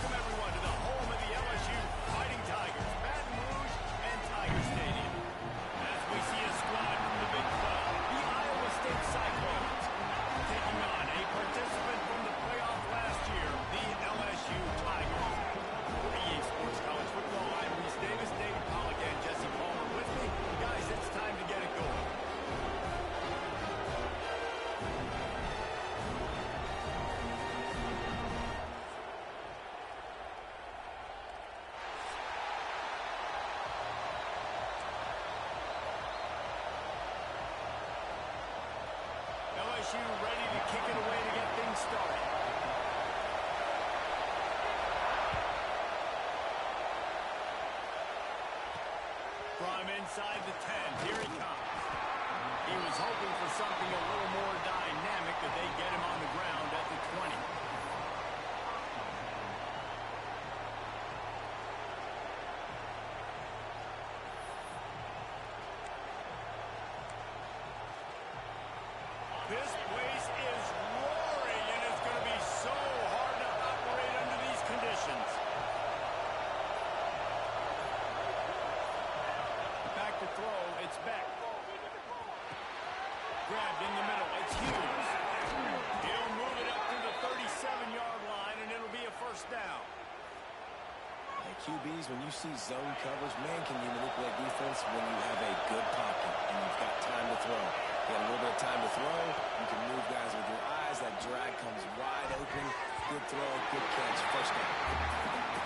Welcome, everyone, to the home of the LSU Fighting Tigers, Baton Rouge and Tiger Stadium. As we see a squad from the Big 12, the Iowa State Cyclones, taking on a participant from the playoff last year, the LSU Tigers. For EA Sports College Football, I'm Reese Davis, David Pollack, and Jesse Palmer with me. Guys, it's time to get it going. LSU ready to kick it away to get things started. From inside the 10, here he comes. He was hoping for something a little more dynamic, that they get him on the ground at the 20. This place is roaring, and it's going to be so hard to operate under these conditions. Back to throw, it's Beck. Grabbed in the middle, it's Hughes. He'll move it up to the 37-yard line, and it'll be a first down. Hey, QBs, when you see zone coverage, man, can you manipulate defense when you have a good pocket and you've got time to throw. You got a little bit of time to throw. You can move guys with your eyes. That drag comes wide open. Good throw, good catch, first down.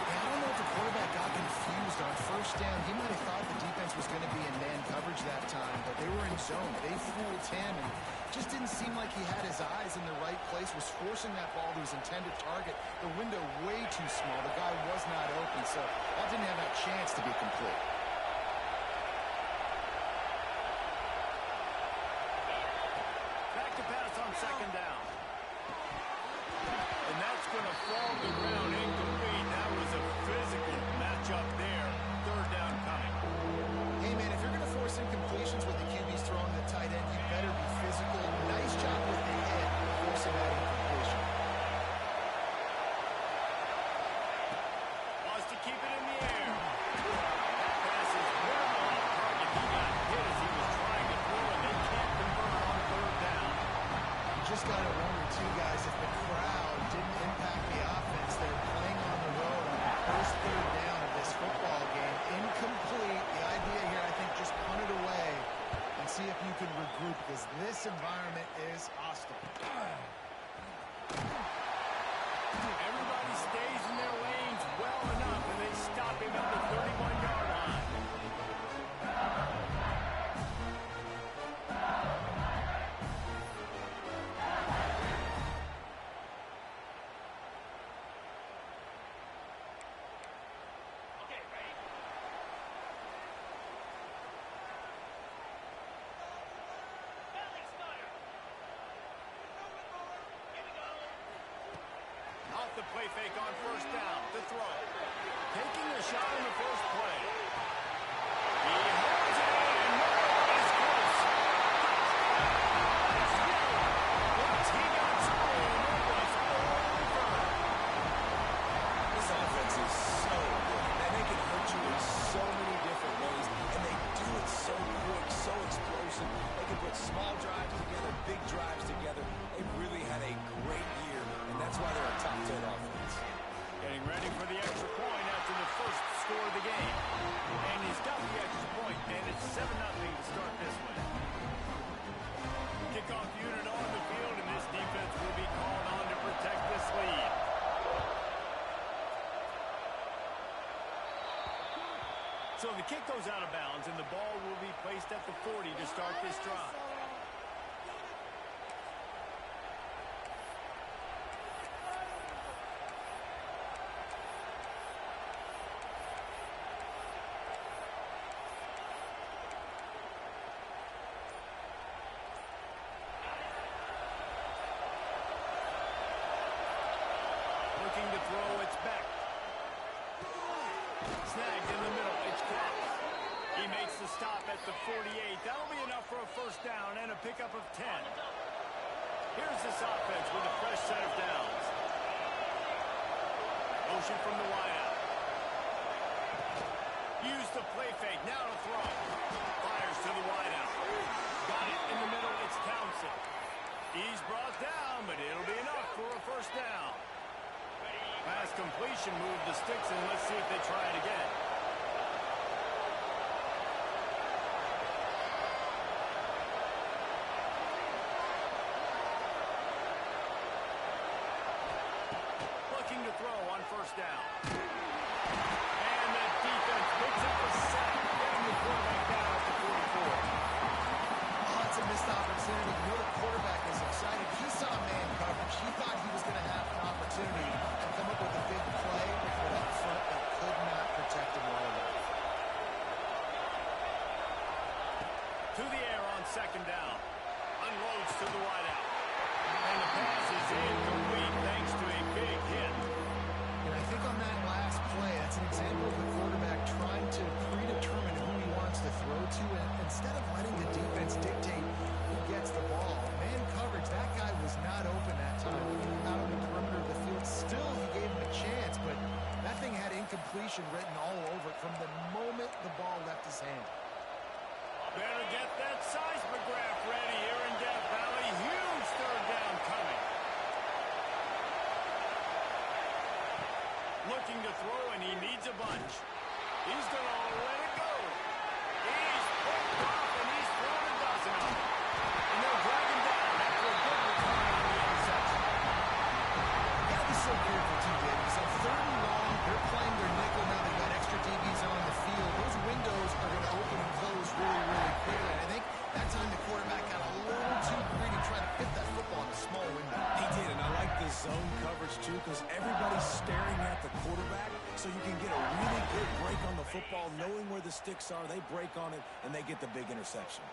Yeah, I don't know if the quarterback got confused on first down. He might have thought the defense was going to be in man coverage that time, but they were in zone. They fooled him, and just didn't seem like he had his eyes in the right place, was forcing that ball to his intended target. The window way too small. The guy was not open, so that didn't have that chance to be complete. Back to pass on second down. And that's going to fall to the ground incomplete. That was a physical matchup there. Third down coming. Hey, man, if you're going to force incompletions with the QBs throwing the tight end, you better be physical. Nice job with the hit, forcing that incompletion. Wants to keep it in the air. That pass is well off target. He got hit as he was trying to throw, and they can't convert on third down. You just got to wonder, too, guys, if the crowd didn't impact the offense. They're playing on the road on the first third down of this football game. Incomplete. The idea here, I think, just punt it away and see if you can regroup, because this environment is hostile. Everybody stays in their lanes well enough, and they stop him at the 31-yard line. Off the play fake on first down, the throw. Taking a shot on the first play. He holds it, and it's close. Once he got sprayed, it was over. This offense is so good. Man, they can hurt you in so many different ways, and they do it so quick, so explosive. They can put small drives together, big drives together. They've really had a great year, and that's why they're a top 10 offense. Getting ready for the extra point after the first score of the game. And he's got the extra point, and it's 7-0 to start this one. Kickoff unit on the field, and this defense will be called on to protect this lead. So the kick goes out of bounds, and the ball will be placed at the 40 to start this drive. Looking to throw, it's Beck. Snagged in the middle, it's Cross. He makes the stop at the 48. That'll be enough for a first down and a pickup of 10. Here's this offense with a fresh set of downs. Motion from the wideout. Use the play fake. Now to throw. Fires to the wideout. Got it in the middle. It's Townsend. He's brought down, but it'll be enough for a first down. Pass completion. Move the sticks, and let's see if they try it again. Looking to throw on first down. And the defense picks up the sack, getting the quarterback down at the 44. Oh, it's a missed opportunity. You know the quarterback is excited. He saw man coverage. He thought he was going to have an opportunity to come up with a big play, but up front they could not protect him well enough. To the air on second down. Unloads to the wideout. And the pass is incomplete thanks to a big hit. And I think on that last play, that's an example of the quarterback trying to predetermine who he wants to throw to, and instead of letting the defense dictate who gets the ball. Man coverage, that guy was not open that time. Out on the perimeter of the field. Still, he gave him a chance, but that thing had incompletion written all over it from the moment the ball left his hand. Better get that seismograph ready here in Death Valley. Huge third down coming. Looking to throw, and he needs a bunch. He's going to let it go. He's picked off, and he's thrown a dozen of them. And they'll drag him down after a good return on the interception. You gotta be so careful too, David. So third and long, they're playing their nickel now. They've got extra DBs on the field. Those windows are going to open and close really, really quickly. And I think that time the quarterback got a little too greedy trying to fit that football in a small window. He did, and I like the zone coverage, too, because everybody's staring at the quarterback, so you can get a really good break on the football, knowing where the sticks are. They break on it, and they get the big interception.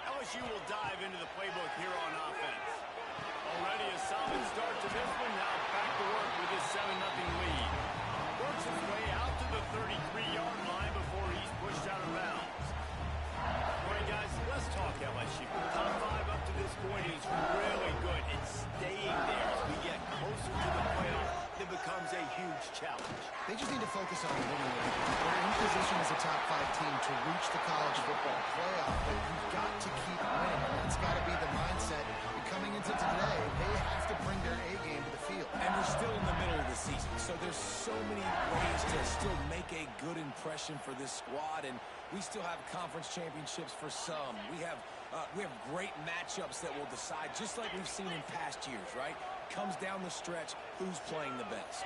LSU will dive into the playbook here on offense. Already a solid start to this one. Now back to work with his 7-0 lead. Works his way out to the 33-yard line before he's pushed out of bounds. All right, guys, let's talk LSU. Top 5 up to this point is really good. It's staying there as we get closer to the playoff. It becomes a huge challenge. They just need to focus on winning. They're in position as a top 5 team to reach the college football playoff, but you've got to keep winning. That's got to be the mindset. Coming into today, they have to bring their A game to the field. And they're still in the middle of the season, so there's so many ways to still make a good impression for this squad, and we still have conference championships for some. We have great matchups that will decide, just like we've seen in past years, right? Comes down the stretch, who's playing the best.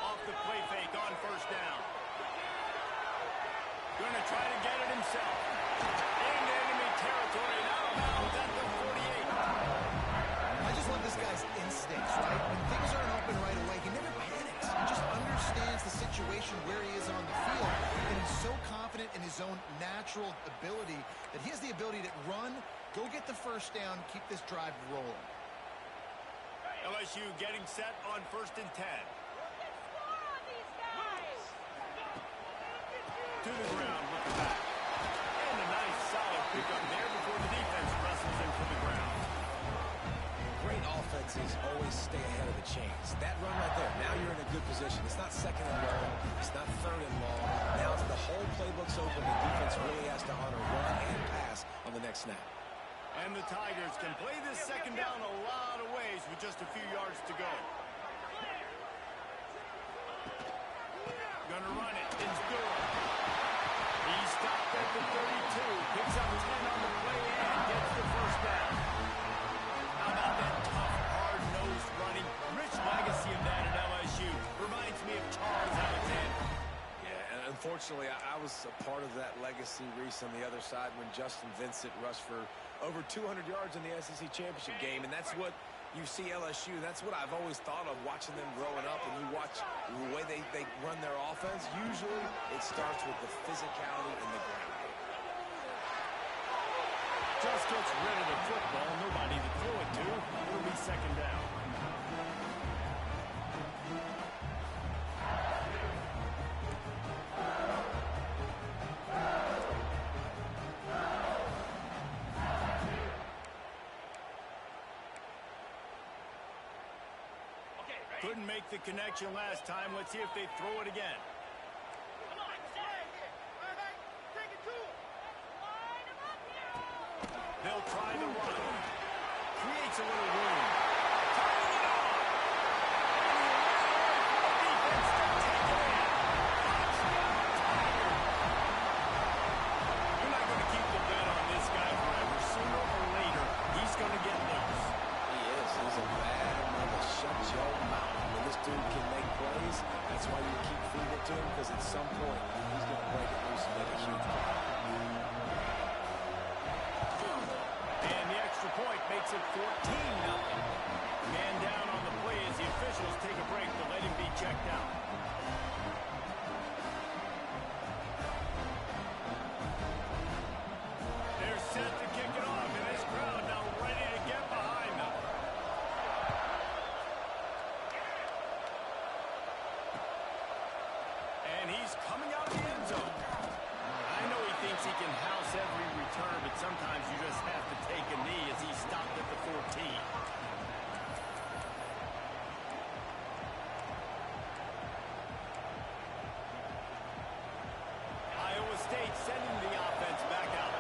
Off the play fake on first down. Gonna try to get it himself. Into enemy territory, and out of bounds at the 48. I just love this guy's instincts, right? When things aren't open right away, he never panics. He just understands the situation where he is on the field, and he's so confident in his own natural ability that he has the ability to run, go get the first down, keep this drive rolling. LSU getting set on 1st and 10. To the ground with the back. And a nice solid pickup there before the defense wrestles him to the ground. Great offenses always stay ahead of the chains. That run right there, now you're in a good position. It's not second and long. It's not third and long. Now the whole playbook's open. The defense really has to honor run and pass on the next snap. And the Tigers can play this second down a lot of ways with just a few yards to go. Gonna run it. It's good. He stopped at the 32. Picks up 10 on the play and gets the first down. How about that tough, hard-nosed running? Rich legacy of that at LSU. Reminds me of Charles Alexander. Yeah, and unfortunately, I was a part of that legacy, Reese, on the other side when Justin Vincent rushed for over 200 yards in the SEC championship game, and that's what you see LSU. That's what I've always thought of watching them growing up, and you watch the way they run their offense. Usually, it starts with the physicality in the ground. Just gets rid of the football. Nobody to throw it to. It'll be second down. Couldn't make the connection last time. Let's see if they throw it again. They'll try the run. Creates a little room. Turning it on. Defense to take it in. Touchdown, Tiger. You're not going to keep the bet on this guy forever. Sooner or later, he's going to get loose. He is. He's a bad mother. Shut your mouth. When this dude can make plays, that's why you keep feeding it to him, because at some point, he's going to break it loose and make a huge play. And the extra point makes it 14-0. Man down on the play as the officials take a break to let him be checked out. They're set to kick it off, and this crowd now ready to get behind them. And he's coming out of the end zone. I know he thinks he can house every return, but sometimes you just have to take a knee as he stopped at the 14. Iowa State sending the offense back out.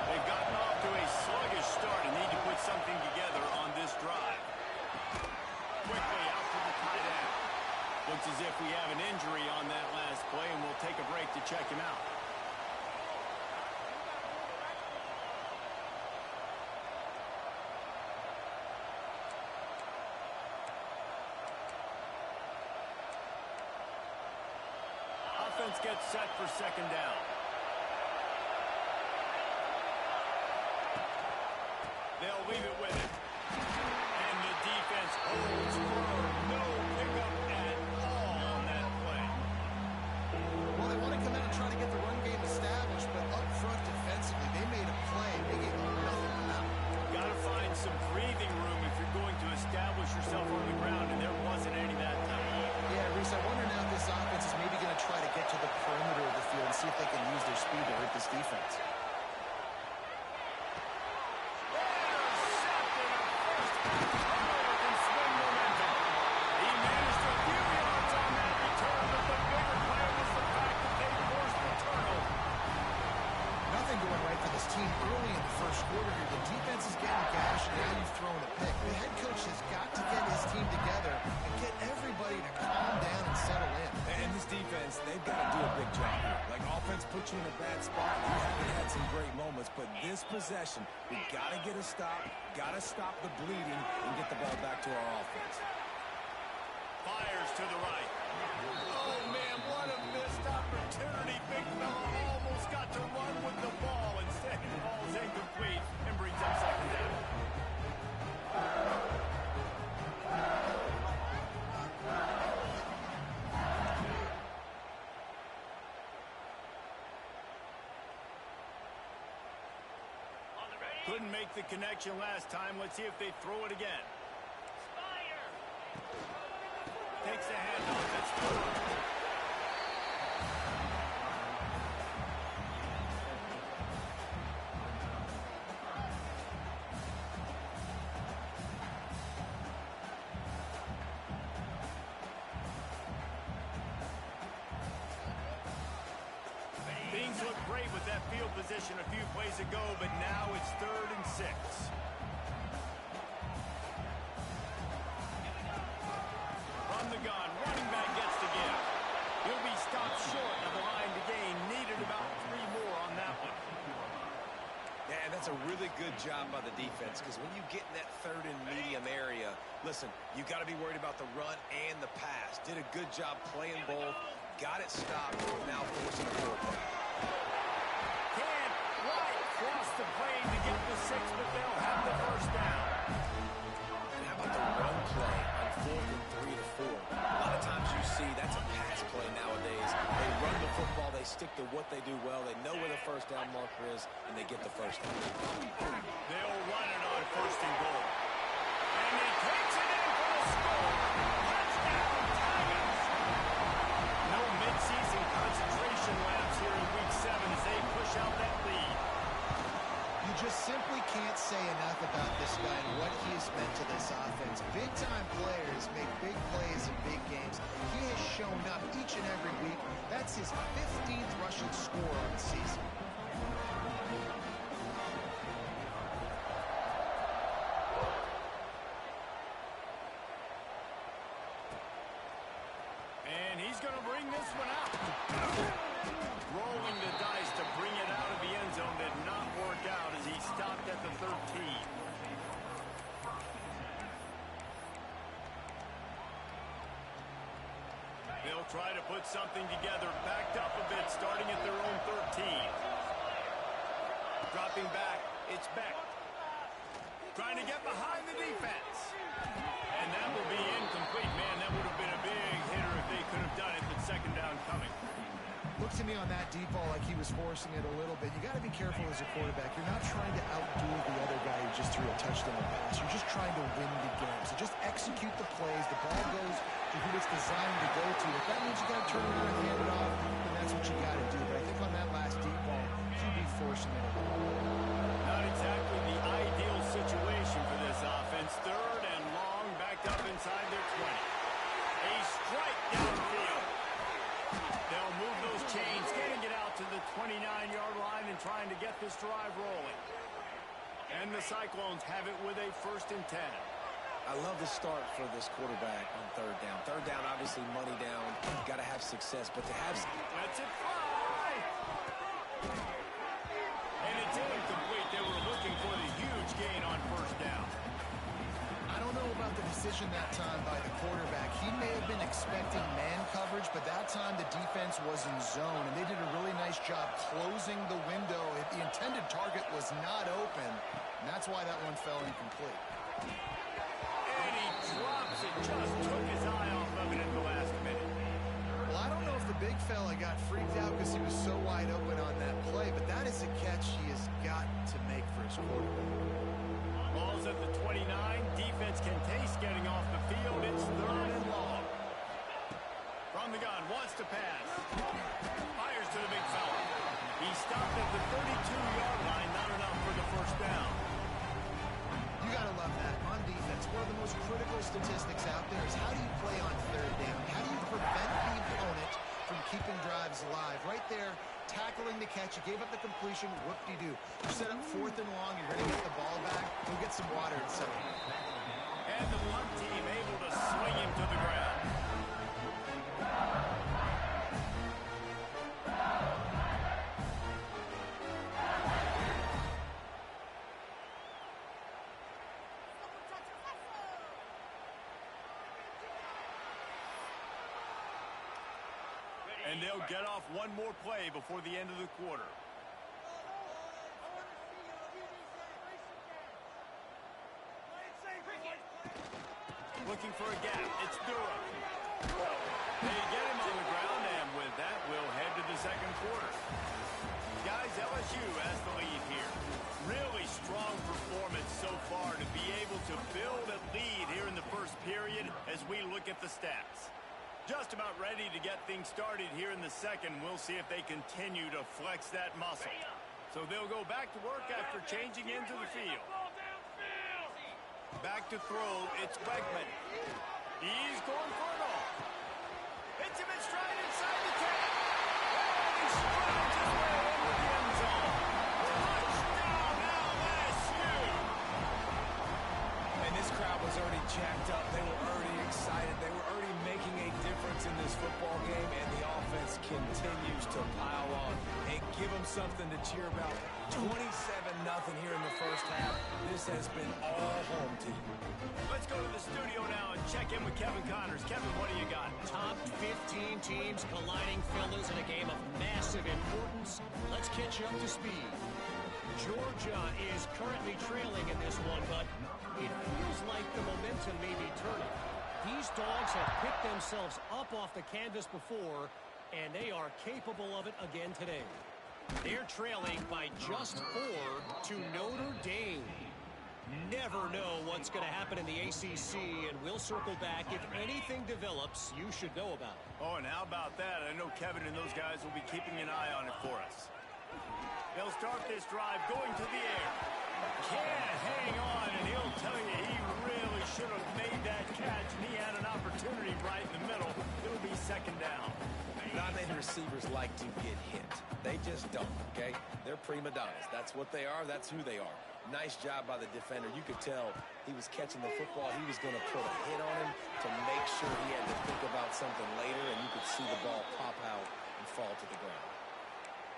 They've gotten off to a sluggish start and need to put something together on this drive. Quickly out to the tight end. Looks as if we have an injury on that last play, and we'll take a break to check him out. Offense gets set for second down. They'll leave it with it. And the defense holds firm. No pickup at all on that play. Well, they want to come out and try to get the run game established, but up front defensively, they made a play. They gave up nothing on that one. Got to find some breathing room if you're going to establish yourself on the ground, and there wasn't any that time. Yeah, Reese, I wonder now if this offense is maybe going to try to get to the perimeter of the field and see if they can use their speed to hurt this defense. Nothing going right for this team early in the first quarter here. The defense is getting gashed, and now you've thrown a pick. The head coach has got to get his team together and get everybody to calm down and settle in. And this defense, they've got to do a big job here. Like, offense puts you in a bad spot. You haven't had some great moments, but this possession, we got to get a stop, got to stop the bleeding, and get the ball back to our offense. Fires to the right. Oh, man, what a missed opportunity. Big fella almost got to run with the ball. Instead, the ball's incomplete and brings up second down. Couldn't make the connection last time. Let's see if they throw it again. Takes the handoff. That's good. Things look great with that field position a few plays ago, but now it's 3rd and 6. From the gun, running back gets to give. He'll be stopped short of the line to gain. Needed about 3 more on that one. Yeah, and that's a really good job by the defense, because when you get in that 3rd and medium area, listen, you got to be worried about the run and the pass. Did a good job playing both. Got it stopped. Now forcing a fullback. Can't quite cross the plane to get the 6, but they'll have the first down. And how about the run play on 4th and 3 to 4? A lot of times you see that's a pass play nowadays. They run the football, they stick to what they do well, they know where the first down marker is, and they get the first down. They'll run it on 1st and goal. And he takes it in for the score. Touchdown, Tigers. No midseason concentration laps here in Week 7 as they push out that lead. You just simply can't say enough about this guy and what he has meant to this offense. Big-time players make big plays this one out. Rolling the dice to bring it out of the end zone did not work out as he stopped at the 13. They'll try to put something together, backed up a bit, starting at their own 13. Dropping back, it's Beck. Trying to get behind the defense. And that will be incomplete. Man, that would have been a big hitter if they could have done it, but second down coming. Looked to me on that deep ball like he was forcing it a little bit. You got to be careful as a quarterback. You're not trying to outdo the other guy who just threw a touchdown pass. You're just trying to win the game. So just execute the plays. The ball goes to who it's designed to go to. If that means you got to turn around and hand it off, then that's what you got to do. But I think on that last deep ball, he'd be forcing it a little. Not exactly the ideal situation for this offense. Third and long, backed up inside their 20. A strike downfield. They'll move those chains, getting it out to the 29-yard line and trying to get this drive rolling. And the Cyclones have it with a 1st and 10. I love the start for this quarterback on third down. Third down, obviously money down. Got to have success, but to have... Lets it fly! And it's incomplete. They were looking for the huge gain on 1st down. I don't know about the decision that time by the quarterback. He may have been expecting man coverage, but that time the defense was in zone, and they did a really nice job closing the window. The intended target was not open, and that's why that one fell incomplete. And he drops it, just took his eye off of it at the last minute. Well, I don't know if the big fella got freaked out because he was so wide open on that play, but that is a catch he has got to make for his quarterback. Ball's at the 29. Defense can taste getting off the field. It's 3rd and long. From the gun, wants to pass. Fires to the big fella. He stopped at the 32-yard line. Not enough for the 1st down. You got to love that. On defense, one of the most critical statistics out there is how do you play on 3rd down? How do you prevent the opponent from keeping drives alive? Right there, tackling the catch. You gave up the completion. Whoop-de-doo. You set up 4th and long. You're going to get the ball back. Go get some water and settle. And the punt team able to swing him to the ground. And they'll get off one more play before the end of the quarter. Looking for a gap. It's Durham. They get him on the ground, and with that, we'll head to the 2nd quarter. Guys, LSU has the lead here. Really strong performance so far to be able to build a lead here in the 1st period as we look at the stats. Just about ready to get things started here in the 2nd. We'll see if they continue to flex that muscle. So they'll go back to work after changing into the field. Back to throw, it's Bregman. He's going for it all. Hits him in stride inside the 10. And he strides his way into the end zone. Touchdown LSU! And this crowd was already jacked up. They were already excited. They were already making a difference in this football game, and the offense continues to pile on and give them something to cheer about. 27-0 here in the 1st half. This has been all home team. Let's go to the studio now and check in with Kevin Connors. Kevin, what do you got? Top 15 teams colliding, fellas, in a game of massive importance. Let's catch you up to speed. Georgia is currently trailing in this one, but it feels like the momentum may be turning. These dogs have picked themselves up off the canvas before, and they are capable of it again today. They're trailing by just 4 to Notre Dame. Never know what's going to happen in the ACC, and we'll circle back. If anything develops, you should know about it. Oh, and how about that? I know Kevin and those guys will be keeping an eye on it for us. They'll start this drive going to the air. Can't hang on, and he'll tell you he really should have made that catch, and he had an opportunity right in the middle. It'll be 2nd down. Not many receivers like to get hit. They just don't, okay? They're prima donnas. That's what they are. That's who they are. Nice job by the defender. You could tell he was catching the football. He was going to put a hit on him to make sure he had to think about something later, and you could see the ball pop out and fall to the ground.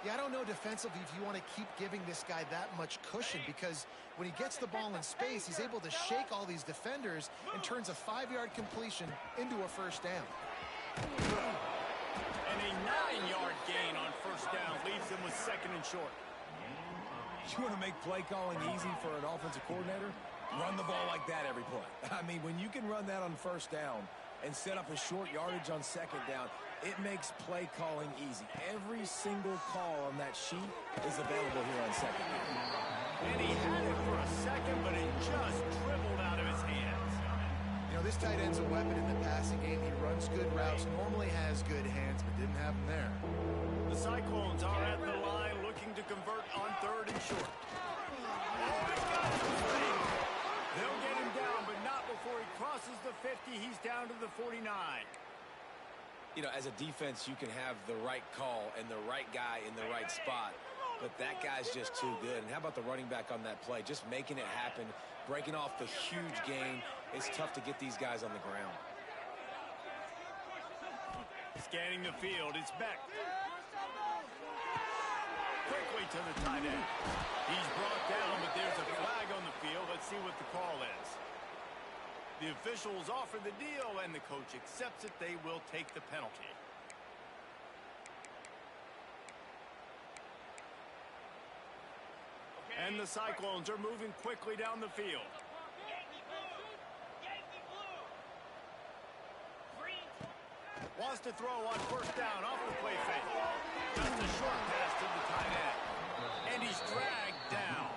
Yeah, I don't know defensively if you want to keep giving this guy that much cushion, because when he gets the ball in space, he's able to shake all these defenders and turns a 5-yard completion into a first down. And a 9-yard gain on first down leaves them with 2nd and short. You want to make play calling easy for an offensive coordinator? Run the ball like that every play. I mean, when you can run that on first down and set up a short yardage on 2nd down, it makes play calling easy. Every single call on that sheet is available here on 2nd down. And he had it for a second, but it just dribbled out of his hands. You know, this tight end's a weapon in the passing game. He runs good routes, normally has good hands, but didn't have them there. The Cyclones are at the line looking to convert on 3rd and short. Oh, he's got him. They'll get him down, but not before he crosses the 50. He's down to the 49. You know, as a defense, you can have the right call and the right guy in the right spot, but that guy's just too good. And how about the running back on that play? Just making it happen, breaking off the huge gain. It's tough to get these guys on the ground. Scanning the field, it's Beck. Quickly to the tight end. He's brought down, but there's a flag on the field. Let's see what the call is. The officials offer the deal, and the coach accepts it. They will take the penalty. And the Cyclones are moving quickly down the field. Wants to throw on first down off the play fake. Just a short pass to the tight end. And he's dragged down.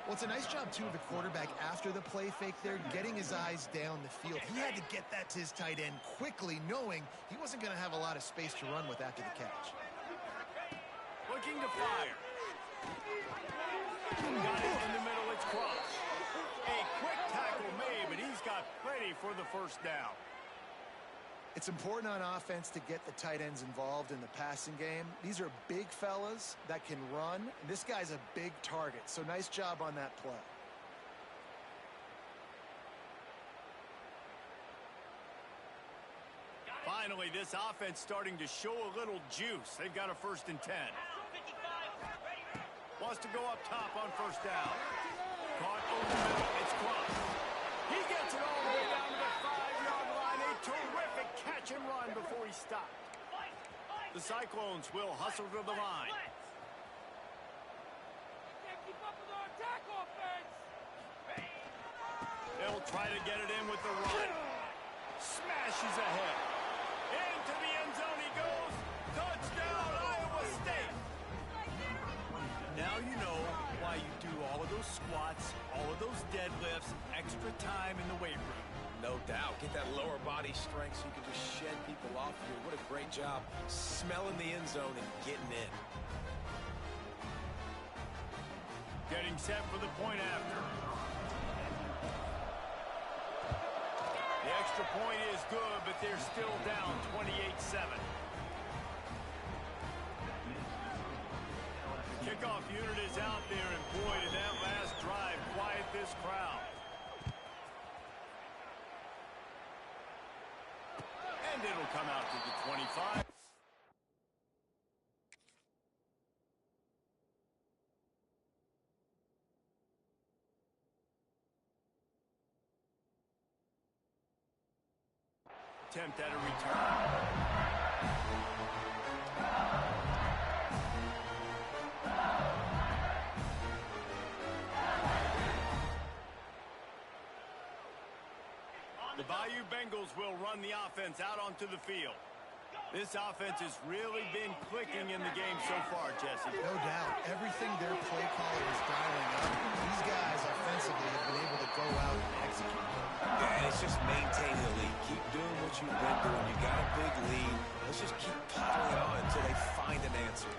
Well, it's a nice job, too, of the quarterback after the play fake there, getting his eyes down the field. He had to get that to his tight end quickly, knowing he wasn't going to have a lot of space to run with after the catch. Looking to fire. Got it in the middle, it's crossed. A quick tackle made, but he's got plenty for the first down. It's important on offense to get the tight ends involved in the passing game. These are big fellas that can run. And this guy's a big target, so nice job on that play. Finally, this offense starting to show a little juice. They've got a 1st and 10. Wants to go up top on first down. Caught over the middle. It's crossed. He gets it all the way down to the 5-yard line. A terrific catch and run before he stopped. The Cyclones will hustle to the line. They'll try to get it in with the run. Smashes ahead. Into the end zone he goes. Touchdown, Iowa State. Now you know why you do all of those squats, all of those deadlifts, extra time in the weight room. No doubt. Get that lower body strength so you can just shed people off here. What a great job smelling the end zone and getting in. Getting set for the point after. The extra point is good, but they're still down 28-7. Kickoff unit is out there, and boy, did that last drive quiet this crowd. And it'll come out to the 25. Attempt at a return. The Bayou Bengals will run the offense out onto the field. This offense has really been clicking in the game so far, Jesse. No doubt. Everything their play caller is dialing up, these guys offensively have been able to go out and execute. Yeah, and it's just maintaining the lead. Keep doing what you've been doing. You got a big lead. Let's just keep piling on until they find an answer.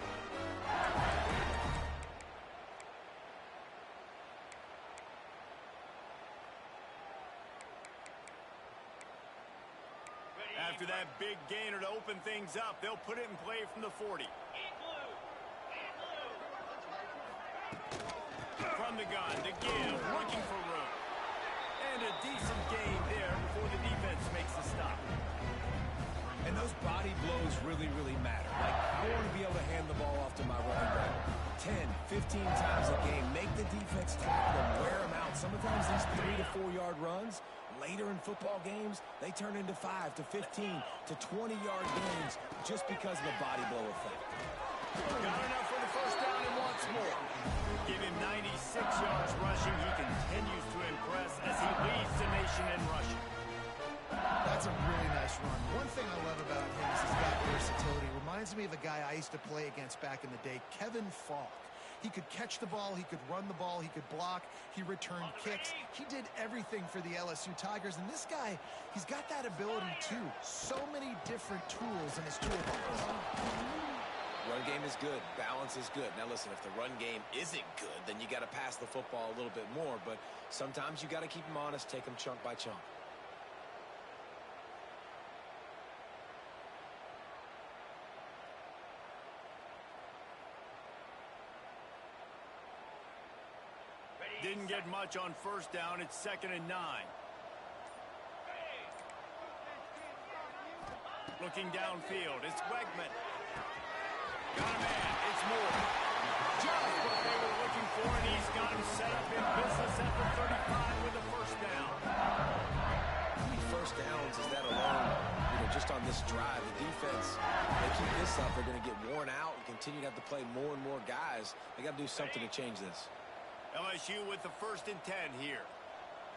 After that big gainer to open things up, they'll put it in play from the 40. gun to give, looking for room. And a decent gain there before the defense makes the stop. And those body blows really, really matter. Like, I want to be able to hand the ball off to my running back 10, 15 times a game. Make the defense tackle them, wear them out. Sometimes these 3 to 4 yard runs, later in football games, they turn into 5 to 15 to 20 yard gains just because of the body blow effect. Got enough for the first down and wants more. Give him 96 yards rushing. He continues to impress as he leads the nation in rushing. That's a really nice run. One thing I love about him is he's got versatility. Reminds me of a guy I used to play against back in the day, Kevin Falk. He could catch the ball, he could run the ball, he could block, he returned kicks. He did everything for the LSU Tigers, and this guy, he's got that ability too. So many different tools in his toolbox. Run game is good. Balance is good. Now, listen, if the run game isn't good, then you got to pass the football a little bit more. But sometimes you got to keep them honest, take them chunk by chunk. Didn't get much on first down. It's 2nd and 9. Looking downfield, it's Wegman. Got a man, it's Moore. Just what they were looking for, and he's got him set up in business at the 35 with a first down. How many first downs is that alone? Just on this drive, the defense, they keep this up, they're going to get worn out and continue to have to play more and more guys. They got to do something to change this. LSU with the 1st and 10 here.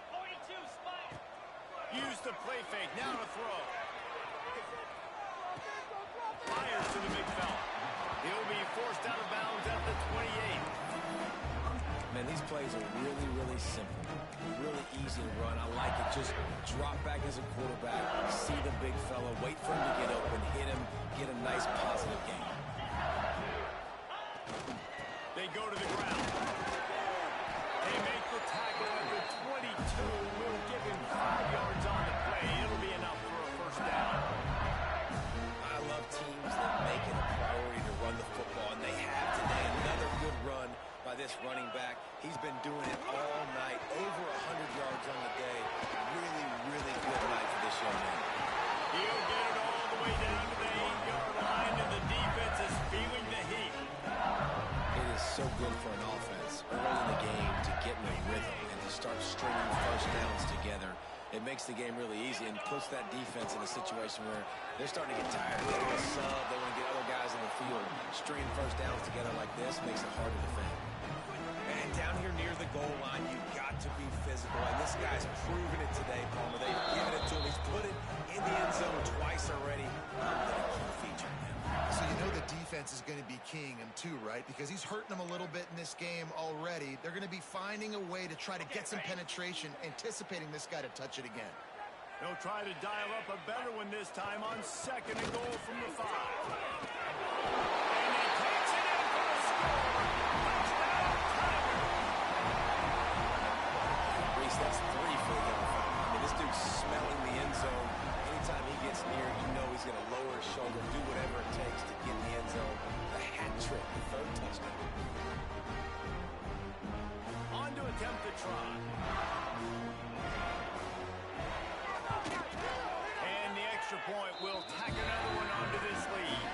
42, spike. Use the play fake, now to throw. Fires to the big fella. He'll be forced out of bounds at the 28. Man, these plays are really, really simple. Really easy to run. I like it. Just drop back as a quarterback, see the big fella, wait for him to get open, hit him, get a nice positive gain. They go to the ground. They make the tackle at the 22. Will give him 5 yards on the play. It'll be enough for a first down. I love teams that make it a priority to run the football, and they have today. Another good run by this running back. He's been doing it all night, over 100 yards on the day. Really, really good night for this young man. He'll get it all the way down to the 8-yard line, and the defense is feeling the heat. It is so good for an offense early in the game to get in a rhythm and to start stringing first downs together. It makes the game really easy and puts that defense in a situation where they're starting to get tired. They want to sub, they want to get other guys in the field. Stringing first downs together like this makes it hard to defend. And down here near the goal line, you've got to be physical. And this guy's proven it today, Palmer. They've given it to him. He's put it in the end zone twice already. A key feature of him. So you know the defense is going to be keying him too, right? Because he's hurting them a little bit in this game already. They're going to be finding a way to try to get some penetration, anticipating this guy to touch it again. They'll try to dial up a better one this time on 2nd and goal from the 5. And he takes it in for a score. Touchdown, Tigers. Reese, that's 3 for the young fella. I mean, this dude's smelling the end zone. Anytime he gets near, you know he's going to lower his shoulder, do whatever it takes to get in the end zone. The hat trick, the 3rd touchdown. On to attempt the try. And the extra point will tack another one onto this lead.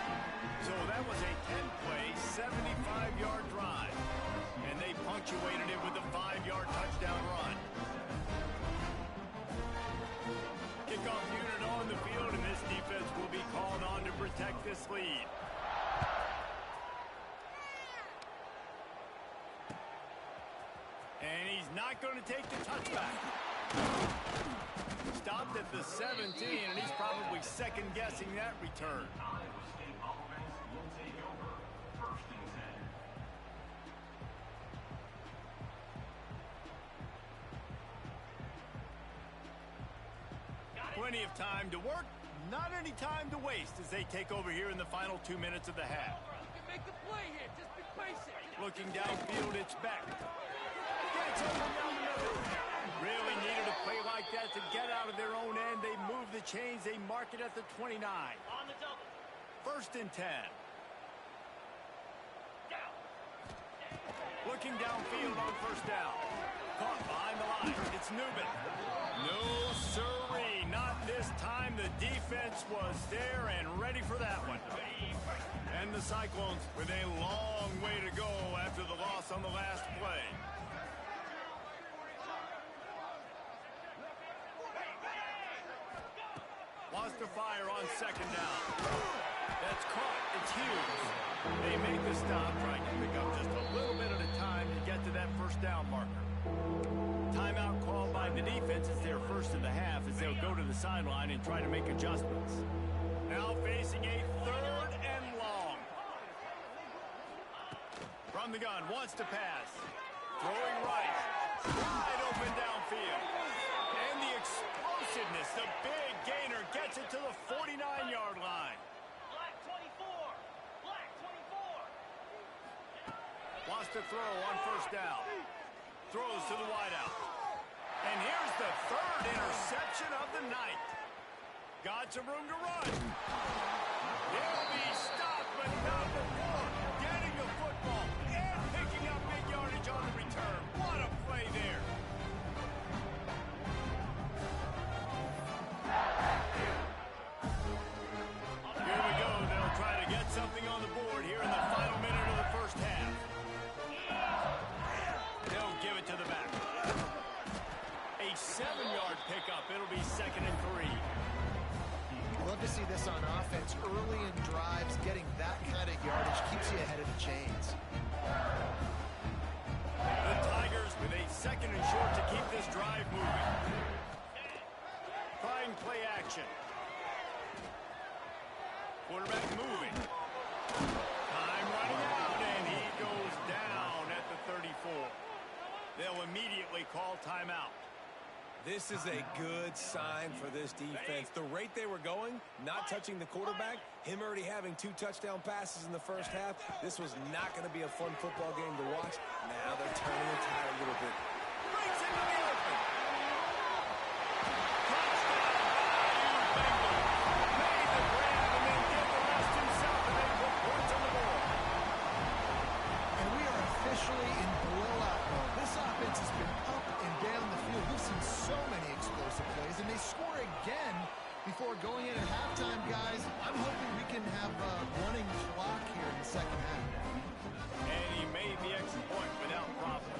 So that was a 10-play, 75-yard drive. And they punctuated it with a 5-yard touchdown run. Kickoff unit on the field, and this defense will be called on to protect this lead. And he's not going to take the touchback. Stopped at the 17, and he's probably second-guessing that return. Plenty of time to work, not any time to waste as they take over here in the final 2 minutes of the half. Make the play here. Just be patient. Looking downfield, it's Beck. Gets over down the middle. Really needed a play like that to get out of their own end. They move the chains. They mark it at the 29. On the double. 1st and 10. Looking downfield on first down. Caught behind the line. It's Newman. No, sirree. Not this time. The defense was there and ready for that one. And the Cyclones with a long way to go after the loss on the last play. Wants to fire on second down. That's caught. It's Hughes. They make the stop, trying to pick up just a little bit at a time to get to that first down marker. Timeout called by the defense. It's their first of the half as they'll go to the sideline and try to make adjustments. Now facing a third and long. From the gun, wants to pass. Throwing right. Wide open downfield. And the explosiveness, the big gainer gets it to the 49-yard line. Black 24. Black 24. Wants to throw on first down. Throws to the wideout. And here's the third interception of the night. Got some room to run. He'll be stopped, but not before getting the football and picking up big yardage on the return. What a play there. Here we go. They'll try to get something on the board here in the final minute of the first half. They'll give it to the back. A 7-yard pickup. It'll be 2nd and 3. Love to see this on offense. Early in drives, getting that kind of yardage keeps you ahead of the chains. The Tigers with a 2nd and short to keep this drive moving. Trying play action. Quarterback moving. Time running out, and he goes down at the 34. They'll immediately call timeout. This is a good sign for this defense. The rate they were going, not touching the quarterback, him already having 2 touchdown passes in the first half, this was not going to be a fun football game to watch. Now they're turning the tide a little bit. Breaks into the open. Touchdown, Bengals. Made the grab and then give the rest himself, and they put points on the board. And we are officially in blowout mode. This offense has been up and down the field. We've seen so many explosive plays, and they score again before going in at halftime, guys. I'm hoping we can have a running clock here in the second half. And he made the extra point without problem.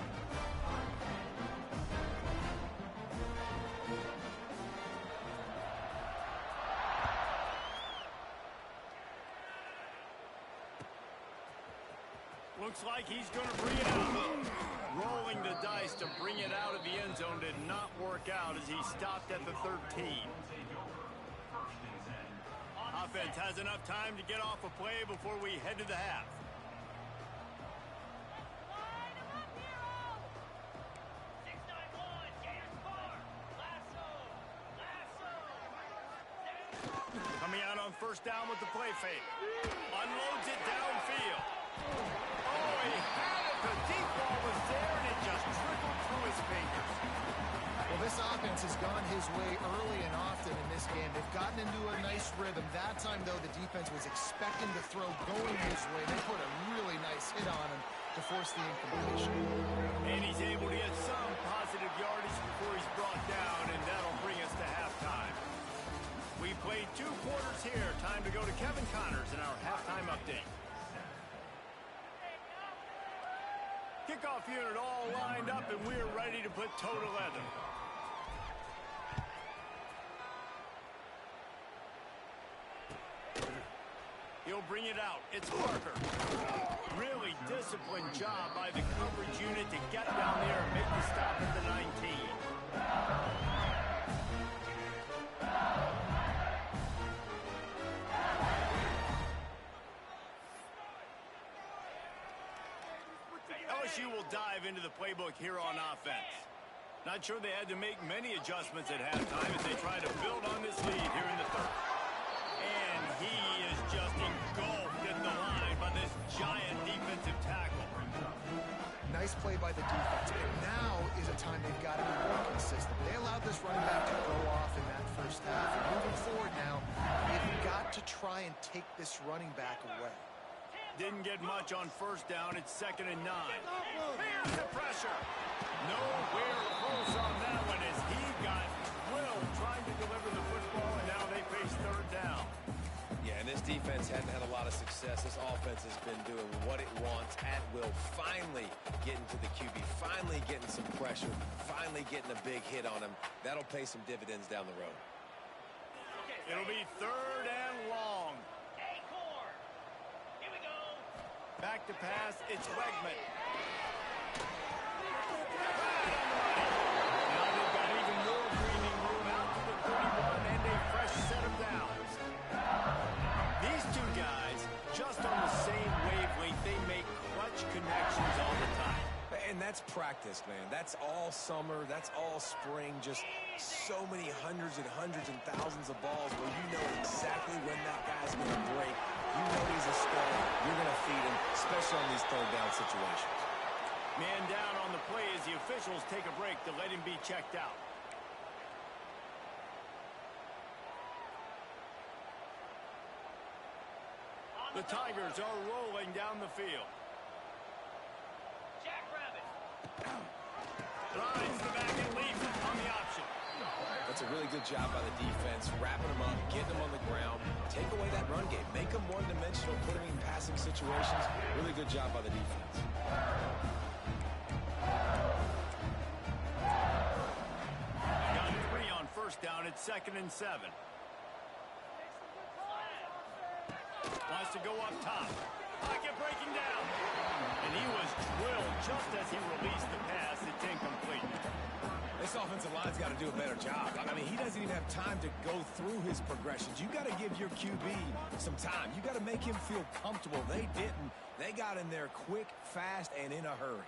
Looks like he's going to bring it out. Rolling the dice to bring it out of the end zone did not work out as he stopped at the 13. Offense has enough time to get off a play before we head to the half. Coming out on first down with the play fake. Unloads it downfield. Oh, he had it. The deep ball was there, and it just trickled through his fingers. Well, this offense has gone his way early and often in this game. They've gotten into a nice rhythm. That time, though, the defense was expecting the throw going his way. They put a really nice hit on him to force the incompletion. And he's able to get some positive yardage before he's brought down, and that'll bring us to halftime. We played 2 quarters here. Time to go to Kevin Connors in our halftime update. Kickoff unit all lined up, and we're ready to put toe to leather. He'll bring it out. It's Parker. Really disciplined job by the coverage unit to get down there and make the stop at the 19. LSU will dive into the playbook here on offense. Not sure they had to make many adjustments at halftime as they try to build on this lead here in the third. And he is just engulfed at the line by this giant defensive tackle. Nice play by the defense, and now is a time they've got to be more consistent. They allowed this running back to go off in that first half. And moving forward now, they've got to try and take this running back away. Didn't get much on first down. It's 2nd and 9. Here's the pressure. Nowhere close on that one as he got Will trying to deliver the football, and now they face 3rd down. Yeah, and this defense hadn't had a lot of success. This offense has been doing what it wants at will. Finally getting to the QB, finally getting some pressure, finally getting a big hit on him. That'll pay some dividends down the road. It'll be 3rd and long. Acorn. Here we go. Back to pass, it's Wegman. Now they've got even more breathing room out to the 31 and a fresh set of downs. These two guys, just on the same wavelength, they make clutch connections all the time. And that's practice, man. That's all summer. That's all spring. Just so many hundreds and thousands of balls where you know exactly when that guy's going to break. You know he's a star. You're going to feed him, especially on these 3rd down situations. Man down on the play as the officials take a break to let him be checked out. The Tigers are rolling down the field. Jackrabbit. Lines the back and leaves it on the option. That's a really good job by the defense, wrapping them up, getting them on the ground, take away that run game, make them one-dimensional, put them in passing situations. Really good job by the defense. Got 3 on first down. It's 2nd and 7. Wants to go up top. Pocket breaking down. And he was drilled just as he released the pass. It's incomplete. This offensive line's got to do a better job. I mean, he doesn't even have time to go through his progressions. You got to give your QB some time. You got to make him feel comfortable. They didn't. They got in there quick, fast, and in a hurry.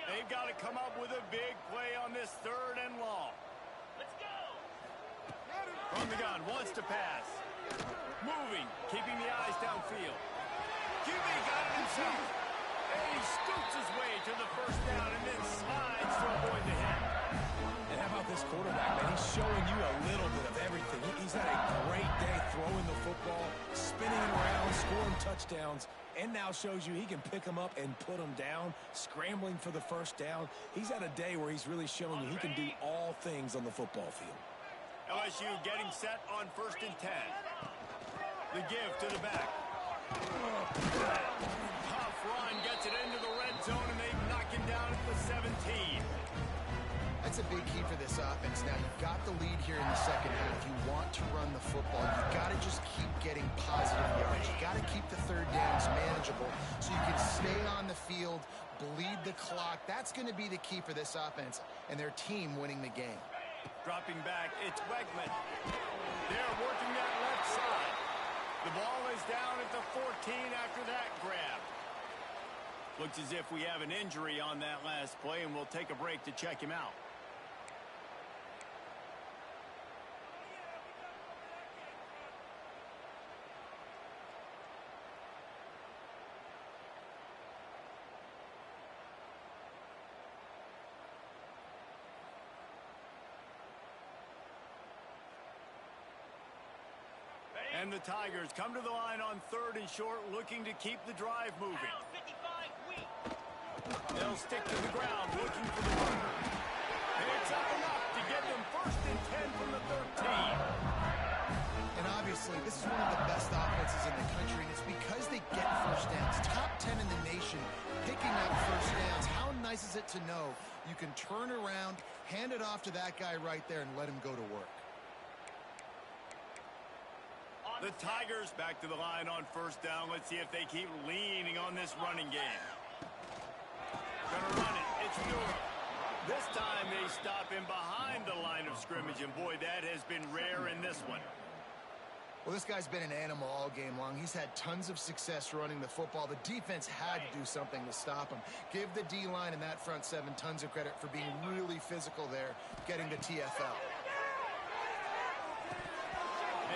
They've got to come up with a big play on this 3rd and long. Let's go. From the gun, wants to pass. Moving, keeping the eyes downfield. QB got it himself. And he scoots his way to the 1st down and then slides to avoid the hit. And how about this quarterback, man? He's showing you a little bit of everything. He's had a great day throwing the football, spinning it around, scoring touchdowns, and now shows you he can pick them up and put them down, scrambling for the 1st down. He's had a day where he's really showing you he can do all things on the football field. LSU getting set on 1st and 10. The give to the back. Tough run gets it into the red zone, and they knock him down at the 17. That's a big key for this offense. Now, you've got the lead here in the 2nd half. You want to run the football. You've got to just keep getting positive yards. You've got to keep the 3rd downs manageable so you can stay on the field, bleed the clock. That's going to be the key for this offense and their team winning the game. Dropping back, it's Wegman. They're working that left side. The ball is down at the 14 after that grab. Looks as if we have an injury on that last play, and we'll take a break to check him out. And the Tigers come to the line on 3rd and short, looking to keep the drive moving. Pound 55 weak. They'll stick to the ground, looking for the run. It's up enough to get them 1st and 10 from the 13. And obviously, this is one of the best offenses in the country, and it's because they get 1st downs. Top 10 in the nation, picking up 1st downs. How nice is it to know you can turn around, hand it off to that guy right there, and let him go to work? The Tigers back to the line on 1st down. Let's see if they keep leaning on this running game. Gonna run it. It's Newell. This time they stop him behind the line of scrimmage, and boy, that has been rare in this one. Well, this guy's been an animal all game long. He's had tons of success running the football. The defense had to do something to stop him. Give the D-line and that front 7 tons of credit for being really physical there, getting the TFL.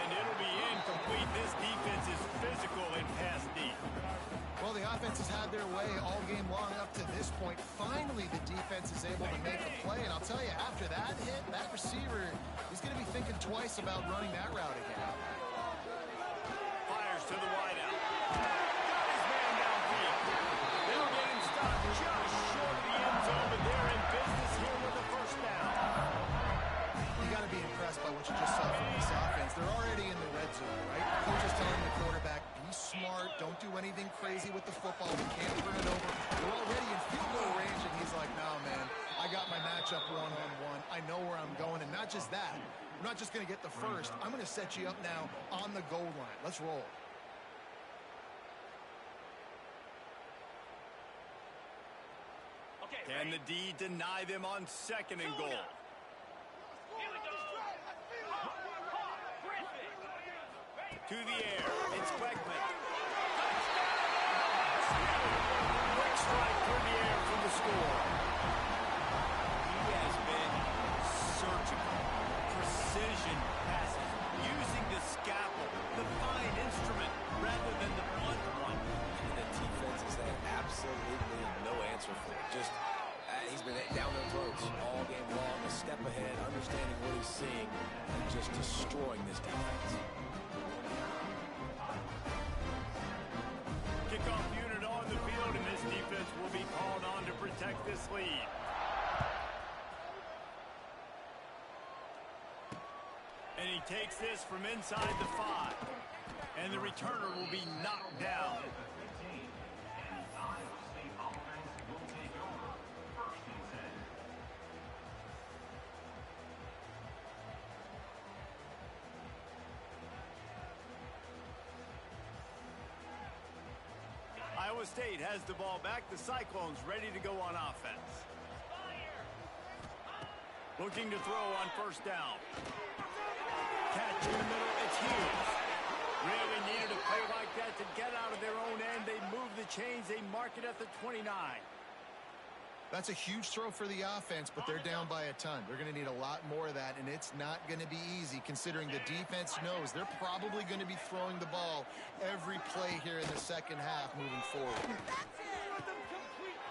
And it'll be incomplete. This defense is physical and pass deep. Well, the offense has had their way all game long up to this point. Finally, the defense is able to make a play. And I'll tell you, after that hit, that receiver, he's going to be thinking twice about running that route again. Fires to the wideout. Got his man downfield. They'll get him stopped just short of the end zone, but they're in business here with a first down. You got to be impressed by what you just saw from this offense. They're already in the red zone, right? Coach is telling the quarterback, be smart, don't do anything crazy with the football. We can't turn it over. They're already in field goal range, and he's like, no, man, I got my matchup one-on-one. I know where I'm going, and not just that. I'm not just going to get the first. I'm going to set you up now on the goal line. Let's roll. Okay, Can ready? the D deny them on second and goal? Here we go. Griffin. Ready? To the air. It's Beckman. Quick strike through the air for the score. He has been surgical. Precision passes. Using the scalpel, the fine instrument, rather than the blunt one. And the defense has had absolutely no answer for it. Just, he's been down their throats all game long, a step ahead, understanding what he's seeing, and just destroying this defense. Kickoff unit on the field, and this defense will be called on to protect this lead. And he takes this from inside the 5. And the returner will be knocked down. Iowa State has the ball back. The Cyclones ready to go on offense. Looking to throw on first down. Catch in the middle. It's Hughes. Really needed a play like that to get out of their own end. They move the chains. They mark it at the 29. That's a huge throw for the offense, but they're down by a ton. They're going to need a lot more of that, and it's not going to be easy considering the defense knows they're probably going to be throwing the ball every play here in the second half moving forward.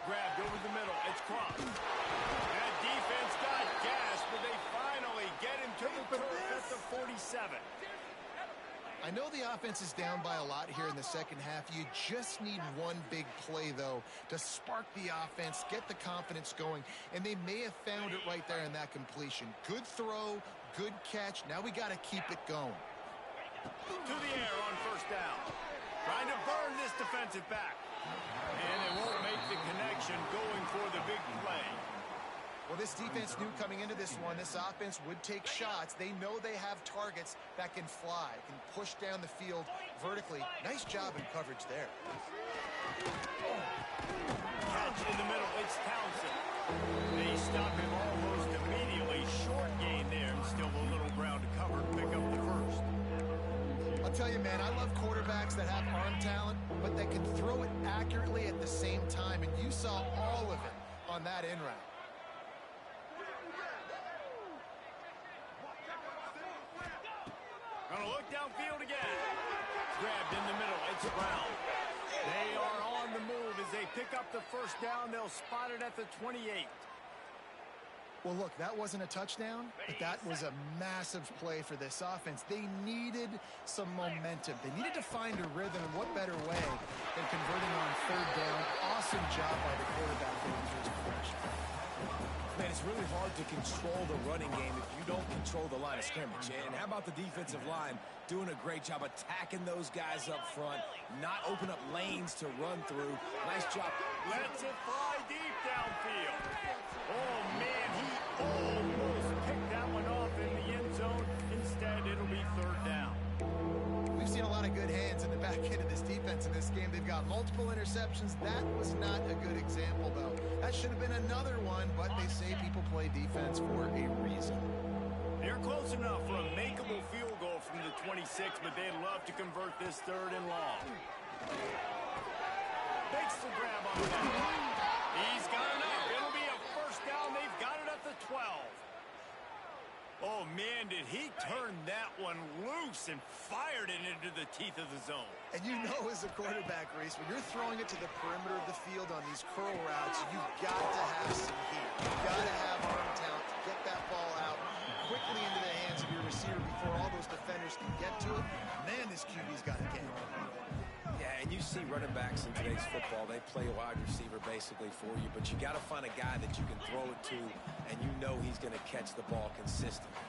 Grabbed over the middle. It's Crump. That defense got gas, but they finally get him to the turf at the 47. I know the offense is down by a lot here in the second half. You just need one big play, though, to spark the offense, get the confidence going, and they may have found it right there in that completion. Good throw, good catch. Now we got to keep it going. To the air on first down. Trying to burn this defensive back. And it won't make the connection going for the big play. Well, this defense knew coming into this one, this offense would take shots. They know they have targets that can fly, can push down the field vertically. Nice job in coverage there. Catch in the middle. It's Townsend. They stop him almost immediately. Short gain there, and still a little ground to cover. Pick up the first. I'll tell you, man, I love quarterbacks that have arm talent, but that can throw it accurately at the same time, and you saw all of it on that in route. Gonna look downfield again. Grabbed in the middle. It's Brown. They are on the move as they pick up the first down. They'll spot it at the 28. Well, look, that wasn't a touchdown, but that was a massive play for this offense. They needed some momentum. They needed to find a rhythm, and what better way than converting on third down. Awesome job by the quarterback going through his progression. Man, it's really hard to control the running game if you don't control the line of scrimmage. And how about the defensive line doing a great job attacking those guys up front, not open up lanes to run through. Nice job. Lets it fly deep downfield. Oh, man, he almost picked that one off in the end zone. Instead, it'll be third down. We've seen a lot of good hands in the back end of this defense in this game. They've got multiple interceptions. That was not a good example, though. That should have been another one, but they say people play defense for a reason. They're close enough for a makeable field goal from the 26, but they'd love to convert this third and long. Makes the grab on that. He's got enough. It'll be a first down. They've got it at the 12. Oh, man, did he turn that one loose and fired it into the teeth of the zone. And you know as a quarterback, Reese, when you're throwing it to the perimeter of the field on these curl routes, you've got to have some heat. You've got to have arm talent to get that ball out quickly into the hands of your receiver before all those defenders can get to it. Man, this QB's got a game. Yeah, and you see running backs in today's football, they play a wide receiver basically for you, but you got to find a guy that you can throw it to, and you know he's going to catch the ball consistently.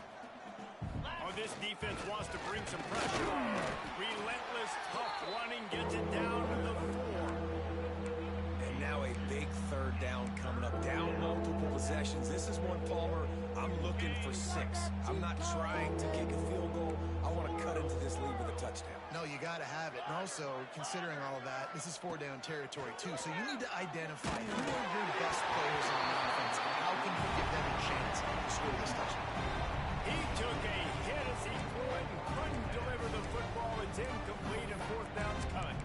Oh, this defense wants to bring some pressure. Relentless, tough running, gets it down to the 4. And now a big third down coming up. Down multiple possessions. This is one, Palmer, I'm looking for 6. I'm not trying to kick a field goal. I want to cut into this lead with a touchdown. No, you got to have it. And also, considering all of that, this is 4-down territory, too. So you need to identify who are your best players on the offense and how can you give them a chance to score this touchdown. He took a hit as he threw it and couldn't deliver the football. It's incomplete and 4th down's coming.